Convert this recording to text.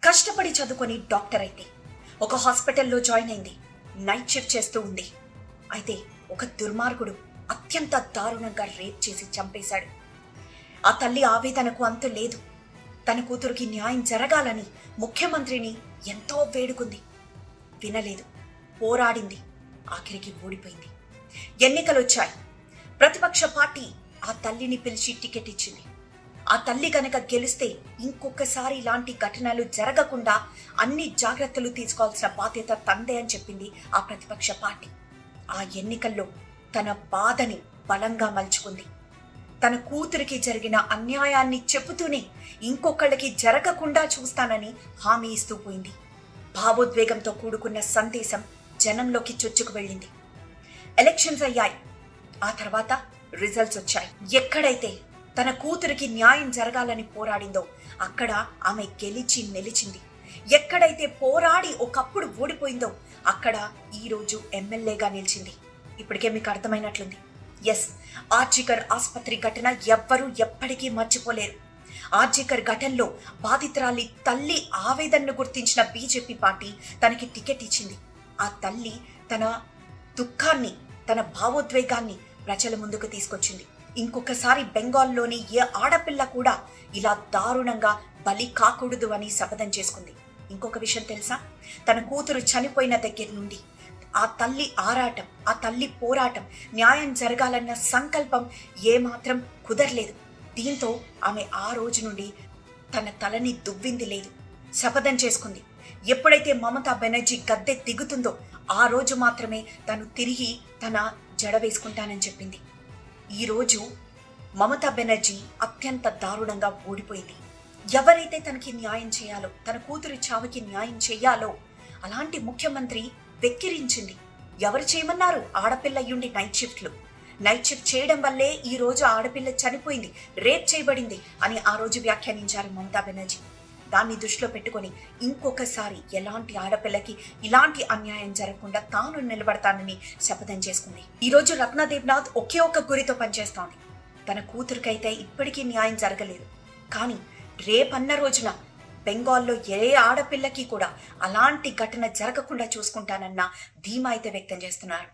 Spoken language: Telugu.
కష్టపడి చదువుకొని డాక్టర్ అయితే ఒక హాస్పిటల్లో జాయిన్ అయింది. నైట్ షిఫ్ట్ చేస్తూ ఉంది. అయితే ఒక దుర్మార్గుడు అత్యంత దారుణంగా రేప్ చేసి చంపేశాడు. ఆ తల్లి ఆవేదనకు అంతు లేదు. తన కూతురికి న్యాయం జరగాలని ముఖ్యమంత్రిని ఎంతో వేడుకుంది. వినలేదు, పోరాడింది, ఆఖరికి ఓడిపోయింది. ఎన్నికలొచ్చాయి. ప్రతిపక్ష పార్టీ ఆ తల్లిని పిలిచి టికెట్ ఇచ్చింది. ఆ తల్లి కనుక గెలిస్తే ఇంకొకసారి ఇలాంటి ఘటనలు జరగకుండా అన్ని జాగ్రత్తలు తీసుకోవాల్సిన బాధ్యత తందే అని చెప్పింది ఆ ప్రతిపక్ష పార్టీ. ఆ ఎన్నికల్లో తన బాధని బలంగా మలుచుకుంది. తన కూతురికి జరిగిన అన్యాయాన్ని చెబుతూనే ఇంకొకళ్ళకి జరగకుండా చూస్తానని హామీ ఇస్తూ పోయింది. భావోద్వేగంతో కూడుకున్న సందేశం జనంలోకి చొచ్చుకు వెళ్ళింది. ఎలక్షన్స్ అయ్యాయి. ఆ తర్వాత రిజల్ట్స్ వచ్చాయి. ఎక్కడైతే తన కూతురికి న్యాయం జరగాలని పోరాడిందో అక్కడ ఆమె గెలిచి నిలిచింది. ఎక్కడైతే పోరాడి ఒకప్పుడు ఓడిపోయిందో అక్కడ ఈరోజు ఎమ్మెల్యేగా నిలిచింది. ఇప్పటికే మీకు అర్థమైనట్లుంది. ఎస్, ఆర్జికర్ ఆసుపత్రి ఘటన ఎవ్వరూ ఎప్పటికీ మర్చిపోలేరు. ఆర్జికర్ ఘటనలో బాధితురాలి తల్లి ఆవేదనను గుర్తించిన బీజేపీ పార్టీ తనకి టికెట్ ఇచ్చింది. ఆ తల్లి తన దుఃఖాన్ని, తన భావోద్వేగాన్ని ప్రజల ముందుకు తీసుకొచ్చింది. ఇంకొకసారి బెంగాల్లోని ఏ ఆడపిల్ల కూడా ఇలా దారుణంగా బలి కాకూడదు అని శపథం చేసుకుంది. ఇంకొక విషయం తెలుసా? తన కూతురు చనిపోయిన దగ్గర నుండి ఆ తల్లి ఆరాటం, ఆ తల్లి పోరాటం, న్యాయం జరగాలన్న సంకల్పం ఏమాత్రం కుదరలేదు. దీంతో ఆమె ఆ రోజు నుండి తన తలని దువ్వింది లేదు. శపథం చేసుకుంది. ఎప్పుడైతే మమతా బెనర్జీ గద్దె దిగుతుందో ఆ రోజు మాత్రమే తను తిరిగి తన జడ వేసుకుంటానని చెప్పింది. ఈరోజు మమతా బెనర్జీ అత్యంత దారుణంగా ఓడిపోయింది. ఎవరైతే తనకి న్యాయం చేయాలో, తన కూతురి చావుకి న్యాయం చేయాలో అలాంటి ముఖ్యమంత్రి వెక్కిరించింది. ఎవరు చేయమన్నారు? ఆడపిల్ల అయ్యుండి నైట్ షిఫ్ట్ చేయడం వల్లే ఈ రోజు ఆడపిల్ల చనిపోయింది, రేప్ చేయబడింది అని ఆ రోజు వ్యాఖ్యానించారు మమతా బెనర్జీ. దాన్ని దృష్టిలో పెట్టుకొని ఇంకొకసారి ఎలాంటి ఆడపిల్లకి ఇలాంటి అన్యాయం జరగకుండా తాను నిలబడతానని శపథం చేసుకుంది. ఈ రోజు రత్న దేవ్నాథ్ ఒకే ఒక్క గురితో పనిచేస్తోంది. తన కూతురికైతే ఇప్పటికీ న్యాయం జరగలేదు. కానీ రేపన్న రోజున బెంగాల్లో ఏ ఆడపిల్లకి కూడా అలాంటి ఘటన జరగకుండా చూసుకుంటానన్న ధీమా అయితే వ్యక్తం చేస్తున్నారు.